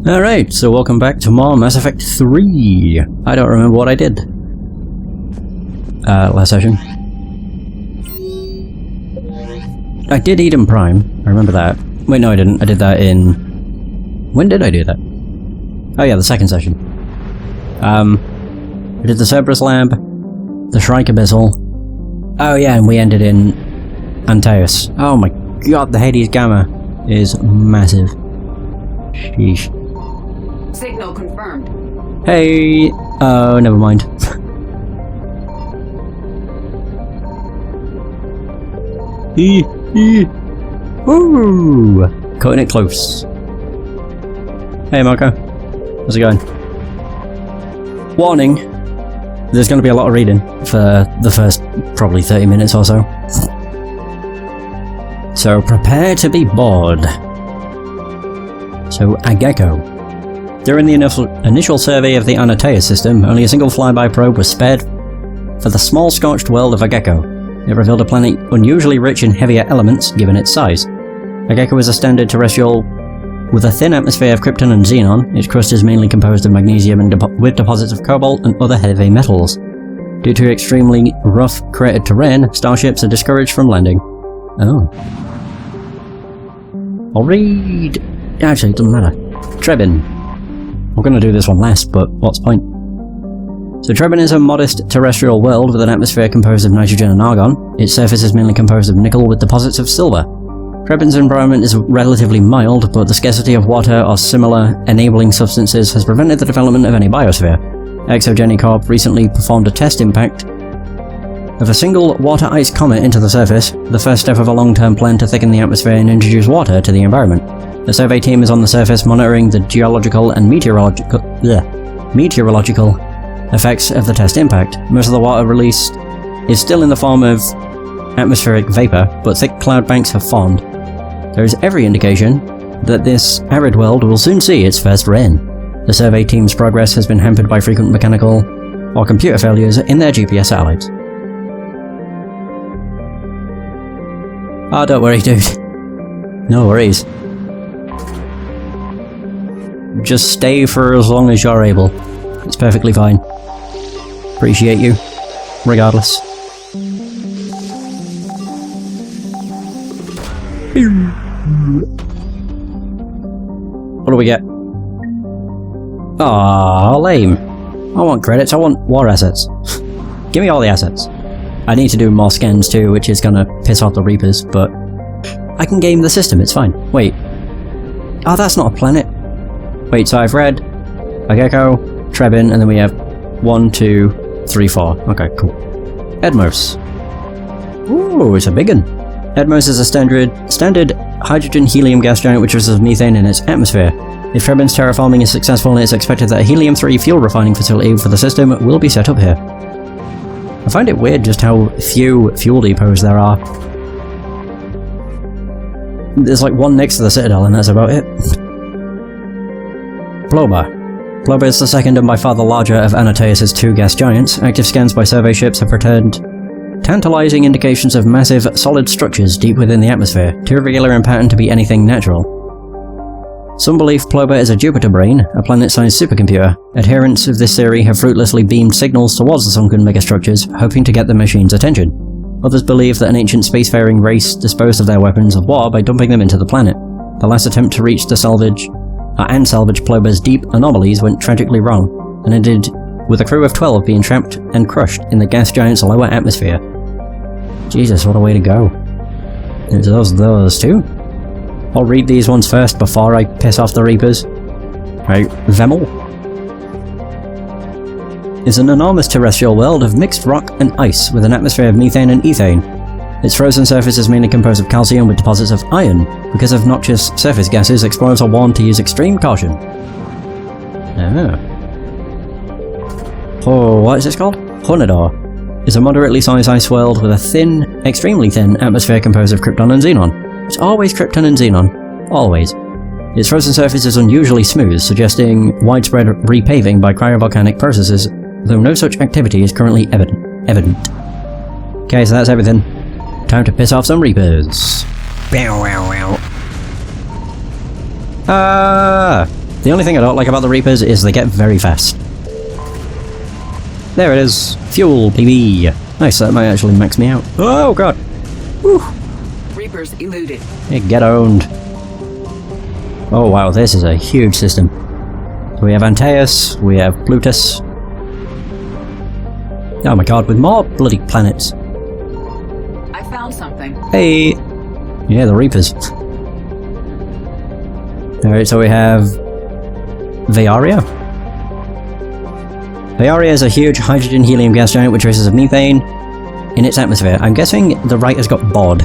Alright, so welcome back to more Mass Effect 3. I don't remember what I did. Last session. I did Eden Prime, I remember that. Wait, no I didn't. I did that in... When did I do that? Oh yeah, the second session. I did the Cerberus Lab, the Shrike Abyssal. Oh yeah, and we ended in Antaeus. Oh my god, the Hades Gamma is massive. Sheesh. Signal confirmed. Hey! Oh, never mind. Woo! Cutting it close. Hey Marco. How's it going? Warning! There's going to be a lot of reading for the first probably 30 minutes or so. So prepare to be bored. So, Ageko. During the initial survey of the Antaeus system, only a single flyby probe was spared for the small scorched world of Ageko. It revealed a planet unusually rich in heavier elements, given its size. Ageko is a standard terrestrial with a thin atmosphere of krypton and xenon. Its crust is mainly composed of magnesium and with deposits of cobalt and other heavy metals. Due to extremely rough cratered terrain, starships are discouraged from landing. Oh. I'll read... Actually, it doesn't matter. Trebin. We're going to do this one last, but what's the point? So Trebin is a modest terrestrial world with an atmosphere composed of nitrogen and argon. Its surface is mainly composed of nickel with deposits of silver. Trebin's environment is relatively mild, but the scarcity of water or similar enabling substances has prevented the development of any biosphere. Exogeny Corp recently performed a test impact of a single water-ice comet into the surface, the first step of a long-term plan to thicken the atmosphere and introduce water to the environment. The survey team is on the surface monitoring the geological and meteorological effects of the test impact. Most of the water released is still in the form of atmospheric vapor, but thick cloud banks have formed. There is every indication that this arid world will soon see its first rain. The survey team's progress has been hampered by frequent mechanical or computer failures in their GPS satellites. Oh, don't worry, dude. No worries. Just stay for as long as you're able. It's perfectly fine. Appreciate you, regardless. What do we get? Aww, lame. I want credits, I want war assets. Give me all the assets. I need to do more scans too, which is gonna piss off the Reapers, but I can game the system, it's fine. Wait. Oh, that's not a planet. Wait, so I've read Ageko, Trebin, and then we have 1, 2, 3, 4. Okay, cool. Edmos. Ooh, it's a big one. Edmos is a standard hydrogen-helium gas giant which releases methane in its atmosphere. If Trebin's terraforming is successful, it's expected that a helium-3 fuel refining facility for the system will be set up here. I find it weird just how few fuel depots there are. There's like one next to the Citadel and that's about it. Ploba. Ploba is the second and by far the larger of Antaeus' two gas giants. Active scans by survey ships have returned tantalizing indications of massive, solid structures deep within the atmosphere, too irregular in pattern to be anything natural. Some believe Ploba is a Jupiter brain, a planet-sized supercomputer. Adherents of this theory have fruitlessly beamed signals towards the sunken megastructures, hoping to get the machine's attention. Others believe that an ancient spacefaring race disposed of their weapons of war by dumping them into the planet. The last attempt to reach the salvage Ploba's deep anomalies went tragically wrong, and ended with a crew of 12 being trapped and crushed in the gas giant's lower atmosphere. Jesus, what a way to go. There's those two. I'll read these ones first before I piss off the Reapers. Right, Vemel is an enormous terrestrial world of mixed rock and ice with an atmosphere of methane and ethane. Its frozen surface is mainly composed of calcium with deposits of iron. Because of noxious surface gases, explorers are warned to use extreme caution. Oh, what is this called? Honador is a moderately sized ice world with a thin, extremely thin atmosphere composed of krypton and xenon. It's always krypton and xenon. Always. Its frozen surface is unusually smooth, suggesting widespread repaving by cryovolcanic processes, though no such activity is currently evident. Okay, so that's everything. Time to piss off some Reapers. The only thing I don't like about the Reapers is they get very fast. There it is. Fuel, baby. Nice, that might actually max me out. Oh god. Woo. Reapers eluded. Yeah, get owned. Oh wow, this is a huge system. So we have Antaeus, we have Plutus. Oh my god, with more bloody planets. I found something. Hey! Yeah, the Reapers. Alright, so we have Varia. Varia is a huge hydrogen-helium gas giant with traces of methane in its atmosphere. I'm guessing the writers got bored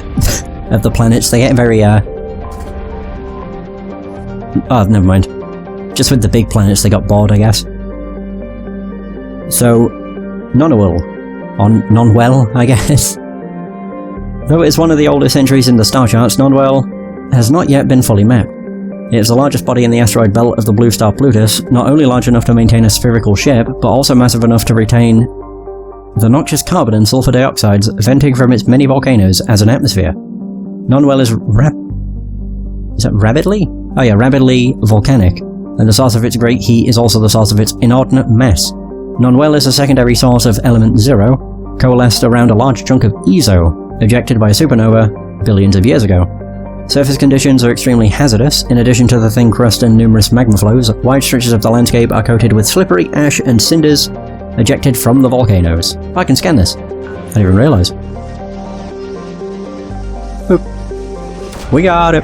of the planets. They get very, oh, never mind. Just with the big planets they got bored, I guess. So, Nonwell. On Nonwell, I guess. Though it is one of the oldest entries in the star charts, Nonwell has not yet been fully mapped. It is the largest body in the asteroid belt of the blue star Plutus, not only large enough to maintain a spherical shape, but also massive enough to retain the noxious carbon and sulfur dioxides venting from its many volcanoes as an atmosphere. Nonwell is rapidly? Oh yeah, rapidly volcanic, and the source of its great heat is also the source of its inordinate mass. Nonwell is a secondary source of element zero, coalesced around a large chunk of EZO, ejected by a supernova billions of years ago. Surface conditions are extremely hazardous. In addition to the thin crust and numerous magma flows, wide stretches of the landscape are coated with slippery ash and cinders ejected from the volcanoes. I can scan this. I didn't even realise. Oop. We got it.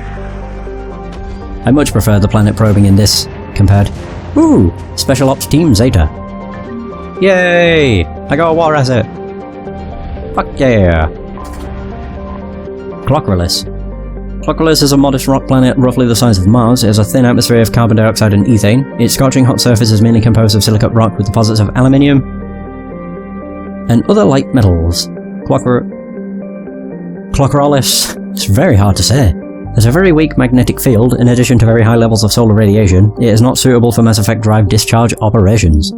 I much prefer the planet probing in this compared. Ooh! Special Ops Team Zeta. Yay! I got a war asset. Fuck yeah! Clockrellis. Clockrellis is a modest rock planet roughly the size of Mars. It has a thin atmosphere of carbon dioxide and ethane. Its scorching hot surface is mainly composed of silicate rock with deposits of aluminium and other light metals. Clockrellis. It's very hard to say. There's a very weak magnetic field, in addition to very high levels of solar radiation. It is not suitable for Mass Effect drive discharge operations.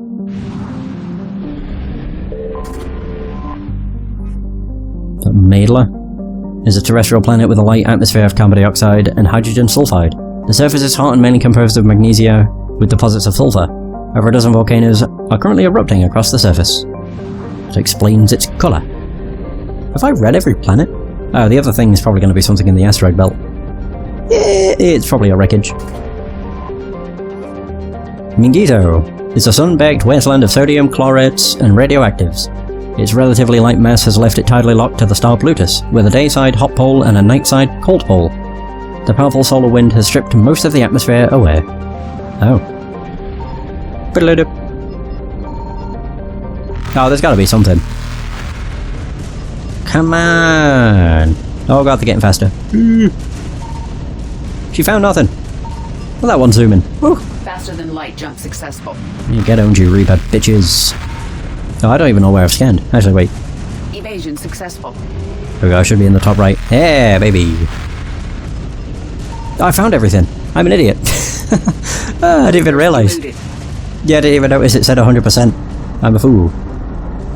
Maedla is a terrestrial planet with a light atmosphere of carbon dioxide and hydrogen sulfide. The surface is hot and mainly composed of magnesia with deposits of sulfur. Over a dozen volcanoes are currently erupting across the surface. That explains its colour. Have I read every planet? Oh, the other thing is probably going to be something in the asteroid belt. Yeah, it's probably a wreckage. Mingito is a sun-baked wasteland of sodium, chlorates, and radioactives. Its relatively light mass has left it tidally locked to the star Plutus, with a day-side hot pole and a night-side cold pole. The powerful solar wind has stripped most of the atmosphere away. Oh. Oh, there's gotta be something. Come on! Oh god, they're getting faster. She found nothing. Well, that one's zooming. Woo. Faster than light jump successful. You get owned, you Reaper bitches. Oh, I don't even know where I've scanned. Actually, wait. Evasion successful. There we go, I should be in the top right. Yeah, baby! Oh, I found everything. I'm an idiot. I didn't even realise. Yeah, I didn't even notice it said 100%. I'm a fool.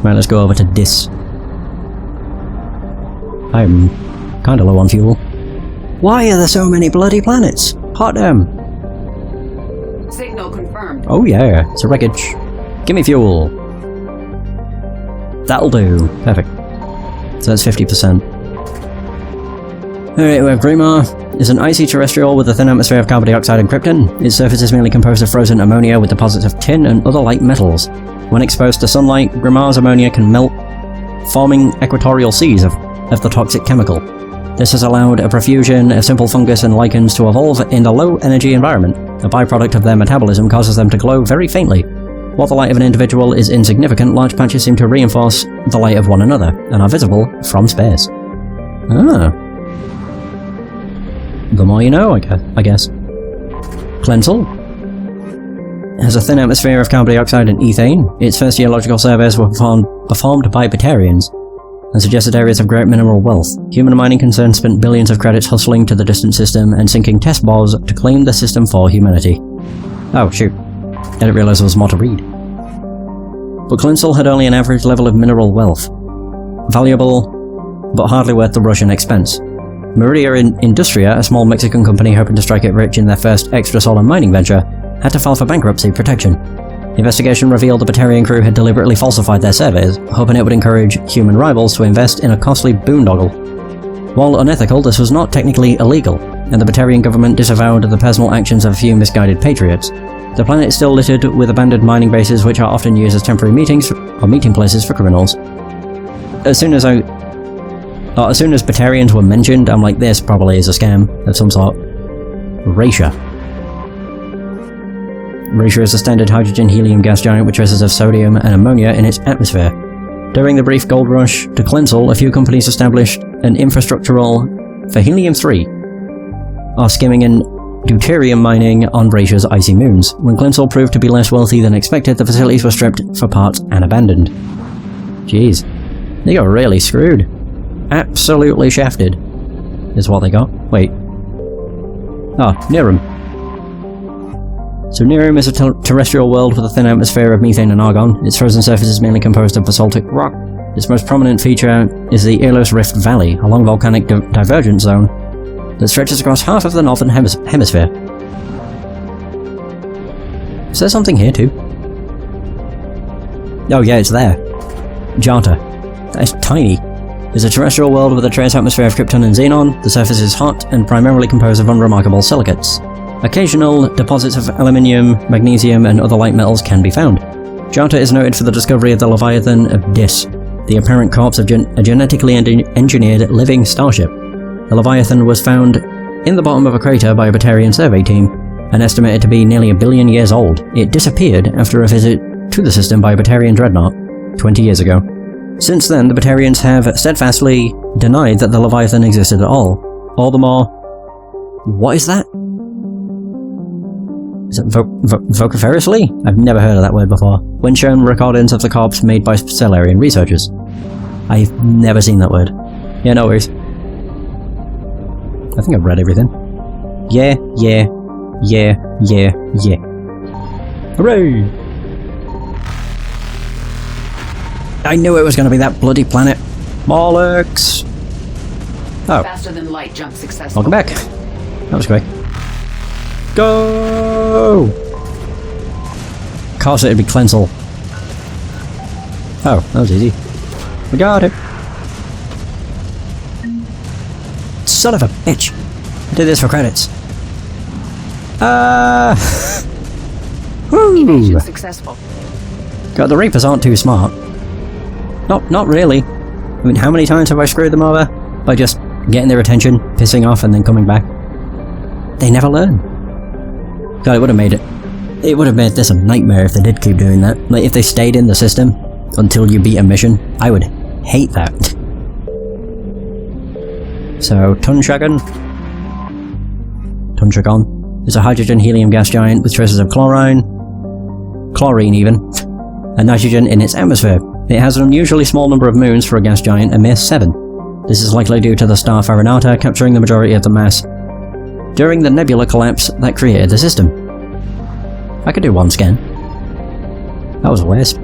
Right, let's go over to this. I'm kinda low on fuel. Why are there so many bloody planets? Hot damn. Signal confirmed. Oh yeah, it's a wreckage. Give me fuel. That'll do. Perfect. So that's 50%. Alright, we have Grimar. It's an icy terrestrial with a thin atmosphere of carbon dioxide and krypton. Its surface is mainly composed of frozen ammonia with deposits of tin and other light metals. When exposed to sunlight, Grimar's ammonia can melt, forming equatorial seas of the toxic chemical. This has allowed a profusion of simple fungus and lichens to evolve in the low-energy environment. A byproduct of their metabolism causes them to glow very faintly. While the light of an individual is insignificant, large patches seem to reinforce the light of one another, and are visible from space. Ah. The more you know, I guess. Clenzel has a thin atmosphere of carbon dioxide and ethane. Its first geological surveys were performed by Batarians, and suggested areas of great mineral wealth. Human mining concerns spent billions of credits hustling to the distant system and sinking test bores to claim the system for humanity. Oh, shoot. I didn't realise there was more to read. But Clenzel had only an average level of mineral wealth. Valuable, but hardly worth the rush and expense. Meridia Industria, a small Mexican company hoping to strike it rich in their first extrasolar mining venture, had to file for bankruptcy protection. The investigation revealed the Batarian crew had deliberately falsified their surveys, hoping it would encourage human rivals to invest in a costly boondoggle. While unethical, this was not technically illegal, and the Batarian government disavowed the personal actions of a few misguided patriots. The planet is still littered with abandoned mining bases which are often used as temporary meeting places for criminals. As soon as Batarians were mentioned, I'm like, this probably is a scam of some sort. Ratia. Ratia is a standard hydrogen-helium gas giant with traces of sodium and ammonia in its atmosphere. During the brief gold rush to Clensal, a few companies established an infrastructural for helium-3, are skimming and deuterium mining on Ratia's icy moons. When Clensal proved to be less wealthy than expected, the facilities were stripped for parts and abandoned. Jeez. They got really screwed. Absolutely shafted, is what they got. Wait. Ah, Nirum. So Nirum is a terrestrial world with a thin atmosphere of methane and argon. Its frozen surface is mainly composed of basaltic rock. Its most prominent feature is the Aelos Rift Valley, a long volcanic divergence zone that stretches across half of the northern hemisphere. Is there something here too? Oh yeah, it's there. Janta. That's tiny. It's a terrestrial world with a trace atmosphere of krypton and xenon. The surface is hot and primarily composed of unremarkable silicates. Occasional deposits of aluminium, magnesium, and other light metals can be found. Janta is noted for the discovery of the Leviathan of Dis, the apparent corpse of a genetically engineered living starship. The Leviathan was found in the bottom of a crater by a Batarian survey team, and estimated to be nearly 1 billion years old. It disappeared after a visit to the system by a Batarian dreadnought 20 years ago. Since then, the Batarians have steadfastly denied that the Leviathan existed at all. All the more... What is that? Is it vociferously? I've never heard of that word before. When shown recordings of the corpse made by Stellarian researchers. I've never seen that word. Yeah, no worries. I think I've read everything. Yeah. Hooray! I knew it was going to be that bloody planet. Bollocks! Oh. Faster than light jump successful. Welcome back. That was quick. Go! Of course it'd be Clensal. Oh, that was easy. We got it. Son of a bitch. I did this for credits. Evasion successful. God, the Reapers aren't too smart. Not really. I mean, how many times have I screwed them over? By just getting their attention, pissing off, and then coming back? They never learn. God, it would have made this a nightmare if they did keep doing that. Like, if they stayed in the system until you beat a mission, I would hate that. So, Tunshagon is a hydrogen-helium gas giant with traces of chlorine even, and nitrogen in its atmosphere. It has an unusually small number of moons for a gas giant, a mere 7. This is likely due to the star Farinata capturing the majority of the mass during the nebula collapse that created the system. I could do one scan. That was a waste.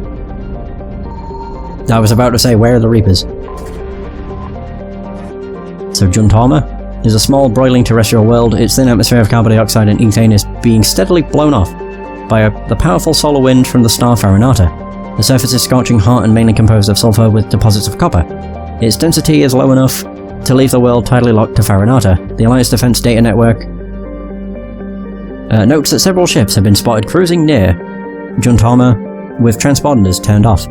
I was about to say, where are the Reapers? So Juntama is a small, broiling terrestrial world. Its thin atmosphere of carbon dioxide and ethane is being steadily blown off by the powerful solar wind from the star Farinata. The surface is scorching hot and mainly composed of sulfur with deposits of copper. Its density is low enough to leave the world tidally locked to Farinata. The Alliance Defense Data Network notes that several ships have been spotted cruising near Juntama with transponders turned off.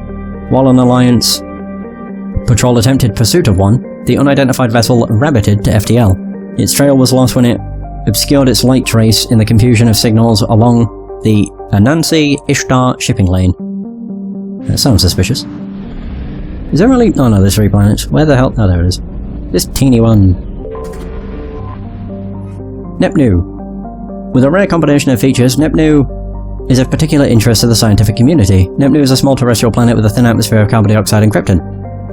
While an Alliance patrol attempted pursuit of one, the unidentified vessel rabbited to FTL. Its trail was lost when it obscured its light trace in the confusion of signals along the Anansi Ishtar shipping lane. That sounds suspicious. Is there really... Oh no, there's 3 planets. Where the hell... Oh, there it is. This teeny one. Nepnu. With a rare combination of features, Nepnu is of particular interest to the scientific community. Nepnu is a small terrestrial planet with a thin atmosphere of carbon dioxide and krypton.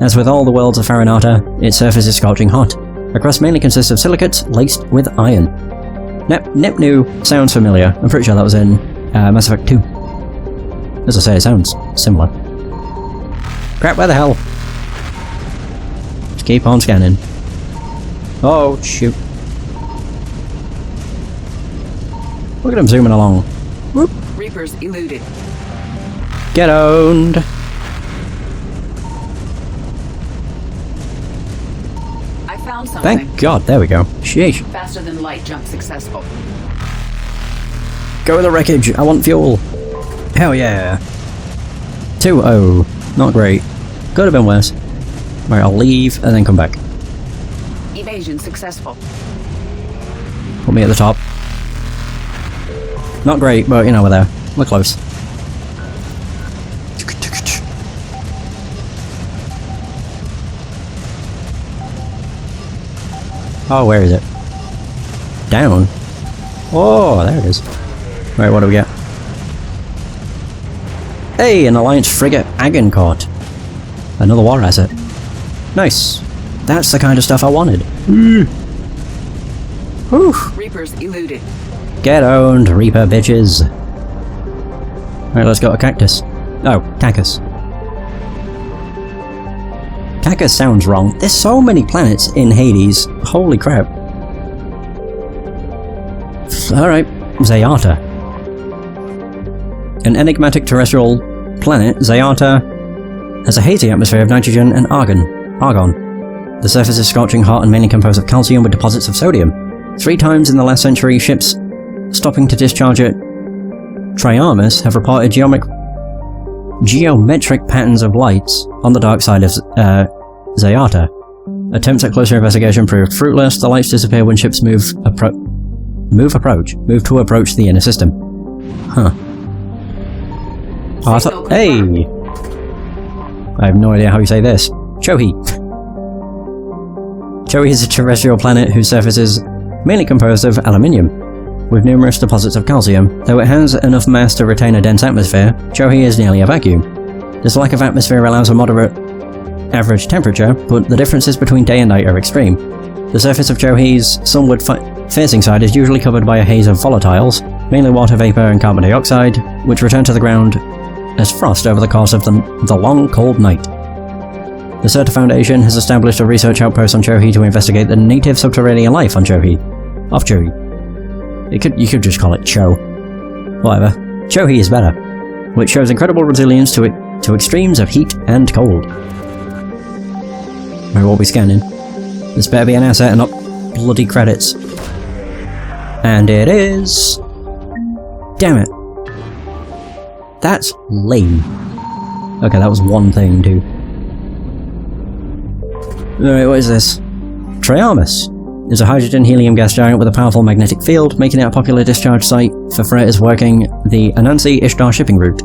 As with all the worlds of Farinata, its surface is scorching hot. The crust mainly consists of silicates laced with iron. Nepnu sounds familiar. I'm pretty sure that was in Mass Effect 2. As I say, it sounds similar. Crap, where the hell? Just keep on scanning. Oh, shoot. Look at him zooming along. Whoop. Reapers eluded. Get owned! I found something. Thank God, there we go. Sheesh. Faster than light jump successful. Go with the wreckage, I want fuel! Hell yeah! 2-0. Not great. Could have been worse. Right, I'll leave and then come back. Evasion successful. Put me at the top. Not great, but you know, we're there. We're close. Oh, where is it? Down? Oh, there it is. Right, what do we get? Hey, an Alliance frigate Agincourt. Another war asset. Nice. That's the kind of stuff I wanted. Whew. Reapers eluded. Get owned, Reaper bitches. Right, let's go to Cactus. Oh, Cactus. Cactus sounds wrong. There's so many planets in Hades. Holy crap. Alright, Zayata. An enigmatic terrestrial planet, Zayata has a hazy atmosphere of nitrogen and argon. The surface is scorching hot and mainly composed of calcium with deposits of sodium. 3 times in the last century, ships stopping to discharge at Triarmus have reported geometric patterns of lights on the dark side of Zayata. Attempts at closer investigation proved fruitless. The lights disappear when ships move to approach the inner system. Huh. Oh, hey! I have no idea how you say this. Chohi. Chohi is a terrestrial planet whose surface is mainly composed of aluminium, with numerous deposits of calcium. Though it has enough mass to retain a dense atmosphere, Chohi is nearly a vacuum. This lack of atmosphere allows a moderate average temperature, but the differences between day and night are extreme. The surface of Chohi's sunward-facing side is usually covered by a haze of volatiles, mainly water vapor and carbon dioxide, which return to the ground as frost over the course of the long, cold night. The Certa Foundation has established a research outpost on Chohi to investigate the native subterranean life on Chohi. Off Chohi. You could just call it Cho. Whatever. Chohi is better, which shows incredible resilience to extremes of heat and cold. Right, what are we scanning? This better be an asset and not bloody credits. And it is... Damn it. That's lame. Okay, that was one thing too. Alright, what is this? Triarmus is a hydrogen-helium gas giant with a powerful magnetic field, making it a popular discharge site for freighters working the Anansi-Ishtar shipping route.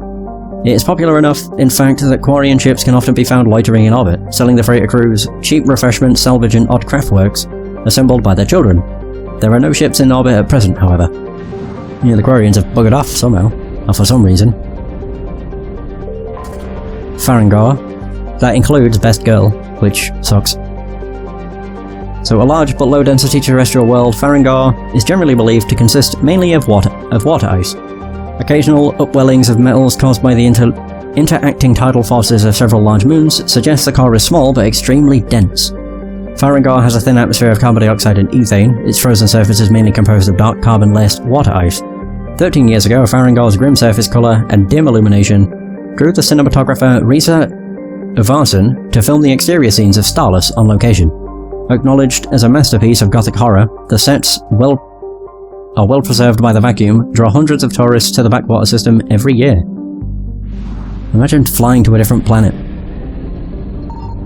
It is popular enough, in fact, that Quarian ships can often be found loitering in orbit, selling the freighter crews cheap refreshment, salvage and odd craftworks assembled by their children. There are no ships in orbit at present, however. Yeah, the Quarians have buggered off somehow, or for some reason. Farangor. That includes Best Girl, which sucks. So a large but low-density terrestrial world, Farangor is generally believed to consist mainly of water ice. Occasional upwellings of metals caused by the interacting tidal forces of several large moons suggest the core is small but extremely dense. Farangor has a thin atmosphere of carbon dioxide and ethane. Its frozen surface is mainly composed of dark carbon-laced water ice. 13 years ago, Farangor's grim surface colour and dim illumination drew the cinematographer Risa Varson to film the exterior scenes of Starless on location. Acknowledged as a masterpiece of gothic horror, the sets are well preserved by the vacuum, draw hundreds of tourists to the backwater system every year. Imagine flying to a different planet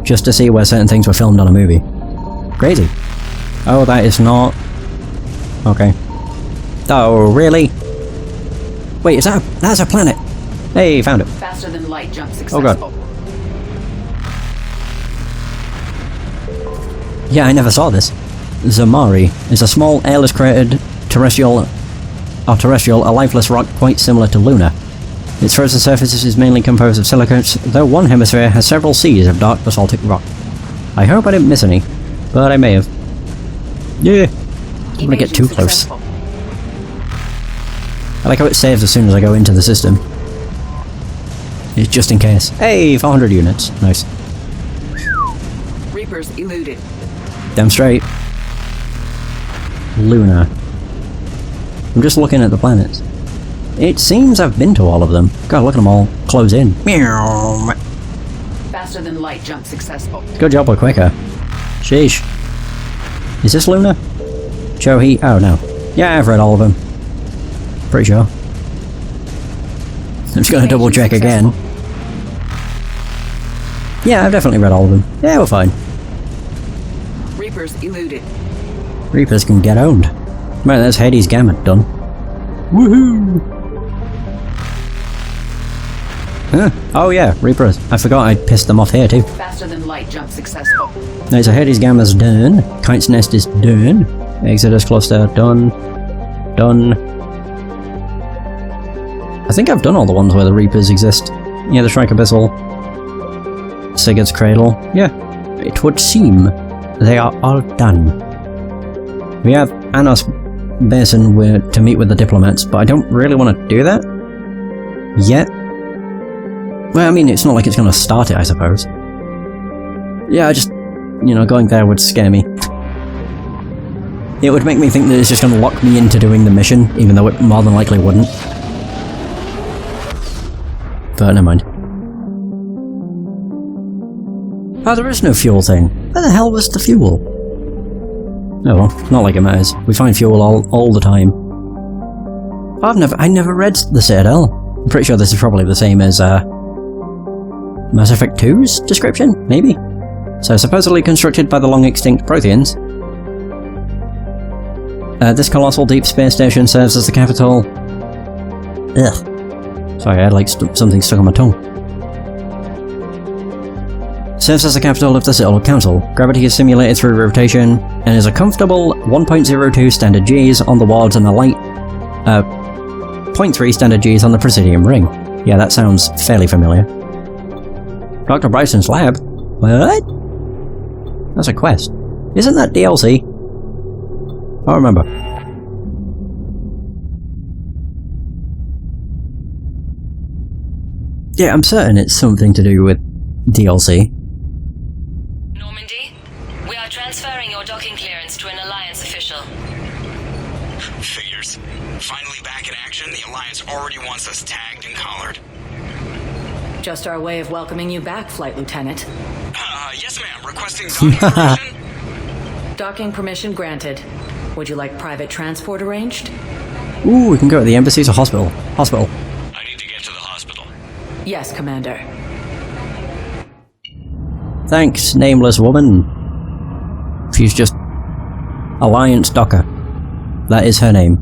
just to see where certain things were filmed on a movie. Crazy. Oh, that is not... Okay. Oh, really? Wait, that's a planet! Hey, found it. Faster than light jump successful. Oh god. Yeah, I never saw this. Zamari is a small, airless created terrestrial, a lifeless rock quite similar to Luna. Its frozen surface is mainly composed of silicates, though one hemisphere has several seas of dark basaltic rock. I hope I didn't miss any, but I may have. Yeah, I'm gonna get too close. I like how it saves as soon as I go into the system. It's just in case. Hey, 400 units. Nice. Reapers eluded. Damn straight. Luna. I'm just looking at the planets. It seems I've been to all of them. God, look at them all close in. Meow. Faster than light jump successful. Good job, we're quicker. Sheesh. Is this Luna? Chohi? Oh no. Yeah, I've read all of them. Pretty sure. I'm just gonna double check again. Yeah, I've definitely read all of them. Yeah, we're fine. Reapers eluded. Reapers can get owned. Right, that's Hades' Gamut done. Woohoo! Huh. Oh yeah, Reapers. I forgot I pissed them off here too. Faster than light jump successful. Right, so Hades' Gamut's done. Kite's Nest is done. Exodus Cluster done. Done. I think I've done all the ones where the Reapers exist. Yeah, the Shrike Abyssal. Sigurd's Cradle. Yeah, it would seem they are all done. We have Anos Basin to meet with the diplomats, but I don't really want to do that yet. Well, I mean, it's not like it's going to start it, I suppose. Yeah, I just, you know, going there would scare me. It would make me think that it's just going to lock me into doing the mission, even though it more than likely wouldn't. But never mind. Oh, there is no fuel thing. Where the hell was the fuel? Oh well, not like it matters. We find fuel all the time. I never read the Citadel. I'm pretty sure this is probably the same as Mass Effect 2's description, maybe? So supposedly constructed by the long-extinct Protheans. This colossal deep space station serves as the capital... Ugh. Sorry, I had like something stuck on my tongue. Serves as the capital of the Citadel Council. Gravity is simulated through rotation, and is a comfortable 1.02 standard Gs on the wards and a light 0.3 standard Gs on the Presidium ring. Yeah, that sounds fairly familiar. Dr. Bryson's lab? What? That's a quest. Isn't that DLC? I don't remember. Yeah, I'm certain it's something to do with DLC. Normandy, we are transferring your docking clearance to an Alliance official. Figures. Finally back in action, the Alliance already wants us tagged and collared. Just our way of welcoming you back, Flight Lieutenant. Yes ma'am, requesting docking permission. Docking permission granted. Would you like private transport arranged? Ooh, we can go to the embassies or hospital. Hospital. I need to get to the hospital. Yes, Commander. Thanks, nameless woman. She's just Alliance Docker. That is her name.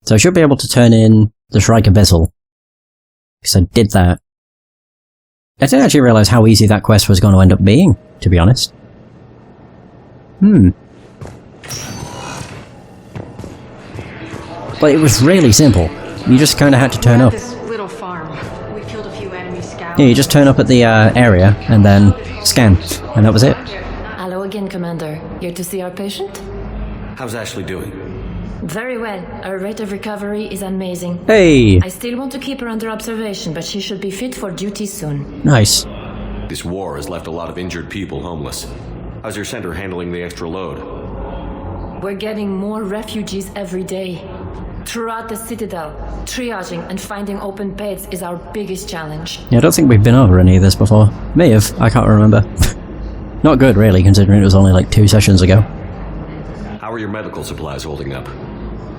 So I should be able to turn in the Shrike Abyssal. Because I did that. I didn't actually realise how easy that quest was going to end up being, to be honest. But it was really simple. You just kind of had to turn up. This little farm. We killed a few enemy scouts. Yeah, you just turn up at the area and then scan, and that was it. Hello again, Commander. Here to see our patient? How's Ashley doing? Very well. Her rate of recovery is amazing. Hey! I still want to keep her under observation, but she should be fit for duty soon. Nice. This war has left a lot of injured people homeless. How's your center handling the extra load? We're getting more refugees every day. Throughout the Citadel, triaging and finding open beds is our biggest challenge. Yeah, I don't think we've been over any of this before. May have, I can't remember. Not good, really, considering it was only like 2 sessions ago. How are your medical supplies holding up?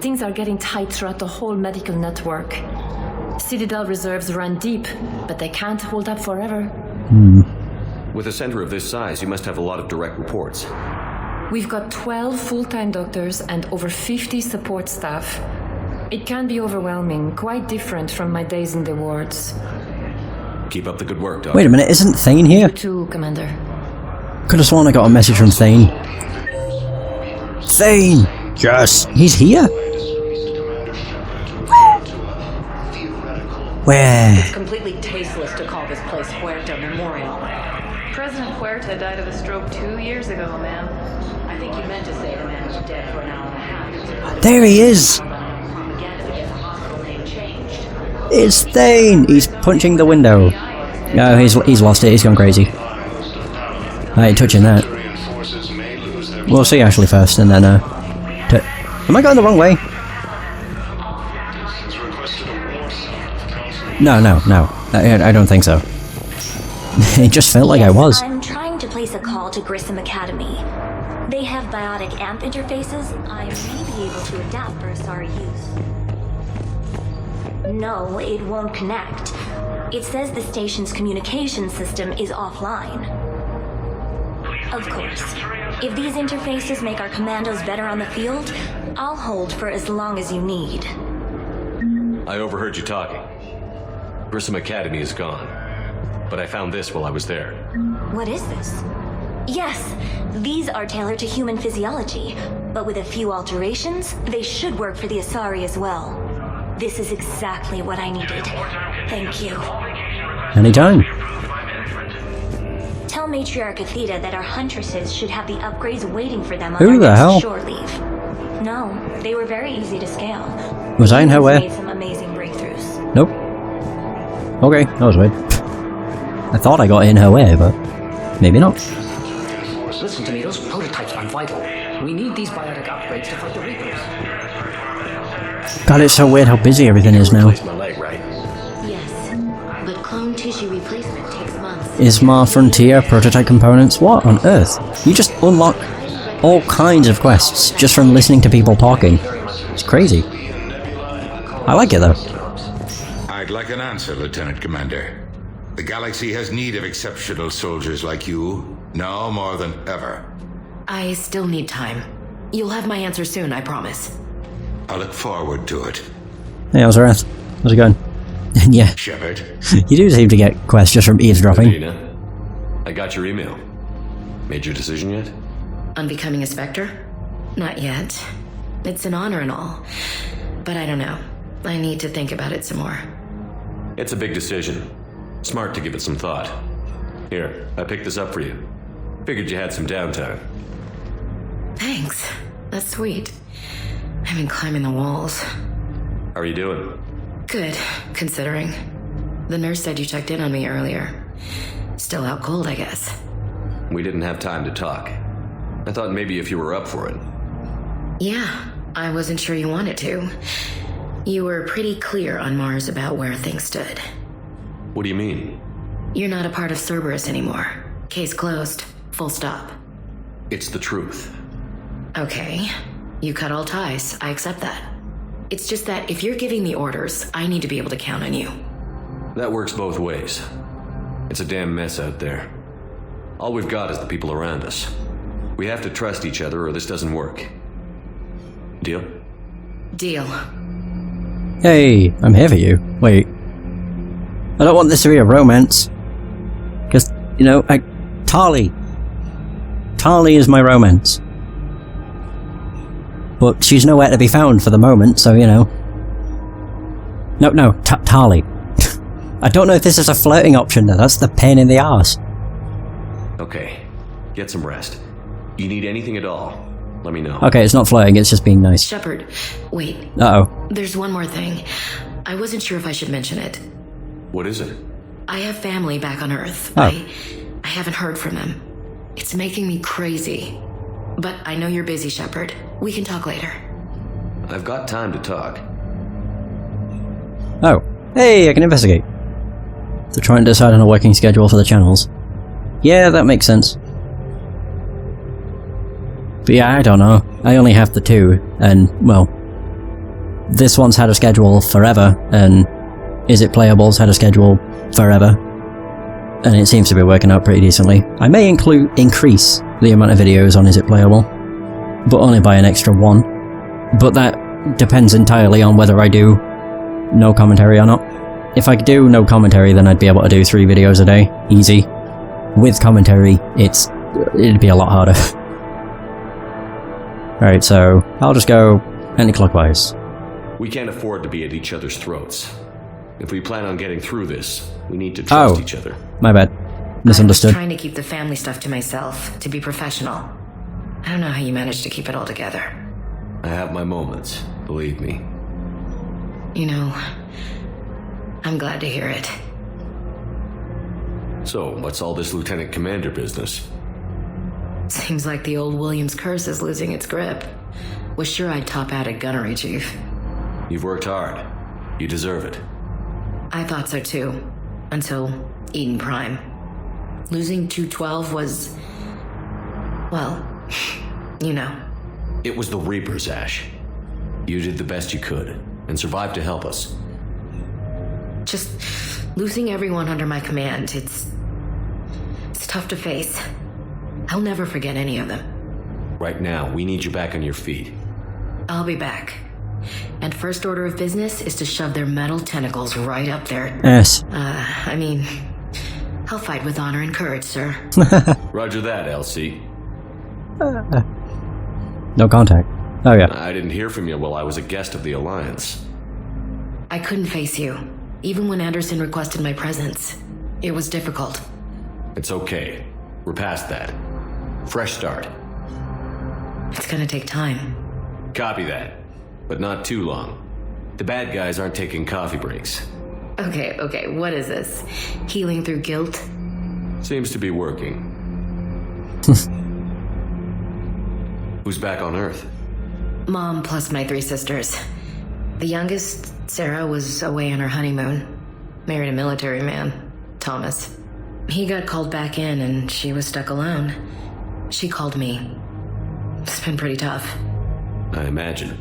Things are getting tight throughout the whole medical network. Citadel reserves run deep, but they can't hold up forever. With a center of this size, you must have a lot of direct reports. We've got 12 full-time doctors and over 50 support staff. It can be overwhelming, quite different from my days in the wards. Keep up the good work, Doctor. Wait a minute, isn't Thane here? You too, Commander. Could have sworn I got a message from Thane. Thane! Yes! He's here? Where? It's completely tasteless to call this place Huerta Memorial. President Huerta died of a stroke 2 years ago, ma'am. I think you meant to say the man was dead for an hour and a half. There he is! Propaganda to get the hospital name changed. It's Thane! He's punching the window. No, he's lost it. He's gone crazy. I ain't touching that. We'll see Ashley first, and then, am I going the wrong way? No. I don't think so. It just felt like I was. I'm trying to place a call to Grissom Academy. They have biotic AMP interfaces. I may be able to adapt for Asari use. No, it won't connect. It says the station's communication system is offline. Of course, if these interfaces make our commandos better on the field, I'll hold for as long as you need. I overheard you talking. Grissom Academy is gone. But I found this while I was there. What is this? Yes, these are tailored to human physiology, but with a few alterations, they should work for the Asari as well. This is exactly what I needed. Thank you. Anytime. Tell Matriarch Athena that our huntresses should have the upgrades waiting for them on Who their the hell? next shore leave. No, they were very easy to scale. Was I in her way? Made some amazing breakthroughs. Nope. Okay, that was weird. I thought I got in her way, but maybe not. Listen to me, those prototypes are vital. We need these biotic upgrades to fight the Reapers. God, it's so weird how busy everything is now. Replaced my leg, right? Yes, but clone tissue replacement takes months. Ismar Frontier prototype components? What on earth? You just unlock all kinds of quests just from listening to people talking. It's crazy. I like it though. I'd like an answer, Lieutenant Commander. The galaxy has need of exceptional soldiers like you, now more than ever. I still need time. You'll have my answer soon, I promise. I look forward to it. Hey, how's Wrath? How's it going? Yeah, Shepard, you do seem to get quests just from eavesdropping. Athena, I got your email. Made your decision yet? On becoming a Spectre? Not yet. It's an honor and all. But I don't know. I need to think about it some more. It's a big decision. Smart to give it some thought. Here, I picked this up for you. Figured you had some downtime. Thanks. That's sweet. I've been climbing the walls. How are you doing? Good, considering. The nurse said you checked in on me earlier. Still out cold, I guess. We didn't have time to talk. I thought maybe if you were up for it. Yeah, I wasn't sure you wanted to. You were pretty clear on Mars about where things stood. What do you mean? You're not a part of Cerberus anymore. Case closed. Full stop. It's the truth. Okay. You cut all ties. I accept that. It's just that if you're giving me orders, I need to be able to count on you. That works both ways. It's a damn mess out there. All we've got is the people around us. We have to trust each other or this doesn't work. Deal? Deal. Hey, I'm here for you. Wait. I don't want this to be a romance. Because, you know, Tali. Tali is my romance. But she's nowhere to be found for the moment, so, you know. No, Tali. I don't know if this is a flirting option though, that's the pain in the arse. Okay. Get some rest. You need anything at all, let me know. Okay, it's not flirting, it's just being nice. Shepard, wait. Uh-oh. There's one more thing. I wasn't sure if I should mention it. What is it? I have family back on Earth. Oh. I haven't heard from them. It's making me crazy. But I know you're busy, Shepard. We can talk later. I've got time to talk. Oh. Hey, I can investigate. To try and decide on a working schedule for the channels. Yeah, that makes sense. But yeah, I don't know. I only have the two, and, well... This one's had a schedule forever, and Is It Playable's had a schedule forever. And it seems to be working out pretty decently. I may increase the amount of videos on Is It Playable, but only by an extra one. But that depends entirely on whether I do no commentary or not. If I do no commentary, then I'd be able to do 3 videos a day, easy. With commentary, it'd be a lot harder. Alright, so I'll just go anti-clockwise. We can't afford to be at each other's throats. If we plan on getting through this, we need to trust each other. My bad. Misunderstood. I'm trying to keep the family stuff to myself, to be professional. I don't know how you managed to keep it all together. I have my moments, believe me. You know, I'm glad to hear it. So, what's all this Lieutenant Commander business? Seems like the old Williams curse is losing its grip. Was sure I'd top out at gunnery, Chief. You've worked hard. You deserve it. I thought so too. Until Eden Prime. Losing 212 was... well, you know. It was the Reapers, Ash. You did the best you could, and survived to help us. Just losing everyone under my command, it's tough to face. I'll never forget any of them. Right now, we need you back on your feet. I'll be back. And first order of business is to shove their metal tentacles right up there. Yes. I mean, I'll fight with honor and courage, sir. Roger that, LC. No contact. Oh yeah. I didn't hear from you while I was a guest of the Alliance. I couldn't face you, even when Anderson requested my presence. It was difficult. It's okay. We're past that. Fresh start. It's gonna take time. Copy that. But not too long. The bad guys aren't taking coffee breaks. Okay, what is this? Healing through guilt? Seems to be working. Who's back on Earth? Mom plus my 3 sisters. The youngest, Sarah, was away on her honeymoon. Married a military man, Thomas. He got called back in and she was stuck alone. She called me. It's been pretty tough. I imagine.